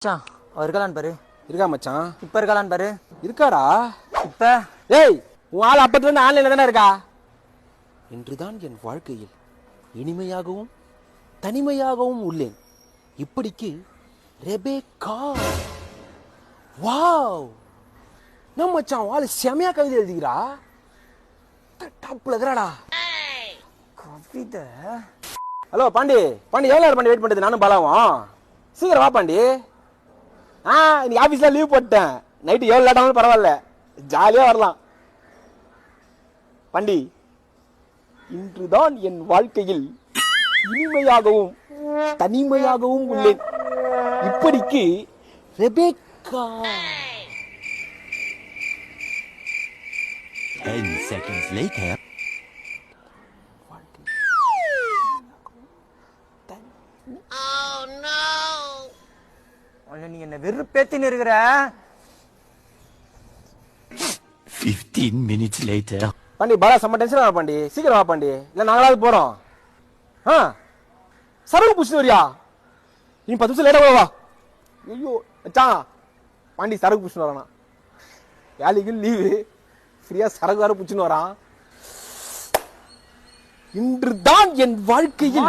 மச்சான் அவர் இருக்காளான்னு பாரு. இருக்கா மச்சான்? இப்ப இருக்காளான்னு பாரு. இருக்காடா இப்ப. ஏய், உன் ஆள் அப்பத்துல இருந்து ஆன்லைன்ல தானே இருக்கா? இன்றுதான் என் வாழ்க்கையில் இனிமையாகவும் தனிமையாகவும் உள்ளேன். இப்படிக்கு ரெபேக்கா. வாவ், நம்ம மச்சான் ஆளு செமையா கவிதை எழுதிக்கிறா. டாப்ல இருக்கிறாடா கவிதை. ஹலோ பாண்டி, பாண்டி எவ்வளோ நேரம் பாண்டி வெயிட் பண்ணுறது? நானும் பாலாவும் சீக்கிரம் வா பாண்டி. இன்னைக்கு ஆஃபீஸ்ல லீவ் போட்டேன். நைட்டு எவ்வளோ லேட் ஆனாலும் பரவாயில்ல, ஜாலியாக வரலாம். பாண்டி, இன்றுதான் என் வாழ்க்கையில் இனிமையாகவும் தனிமையாகவும் உள்ளேன். இப்படிக்கு ரெபேக்கா. 10 seconds later. நீ என்ன வெறுப்பேத்தின்னு இருக்கிற. 15 minutes later. பாண்டி பாலா செம்ம டென்ஷன் வா பாண்டி, சீக்கிரம் வா பாண்டி, இல்லை நாங்களாவது போகிறோம். சரகு புடிச்சு வரியா? நீ 10 நிமிஷம் லேட்டாக வா. ஐயோ மச்சான், பாண்டி சரகு புடிச்சுன்னு வரானா? வேலைக்கு லீவு, ஃப்ரீயாக சரகு வேறு புடிச்சுன்னு வரான். இன்றுதான் என் வாழ்க்கையில்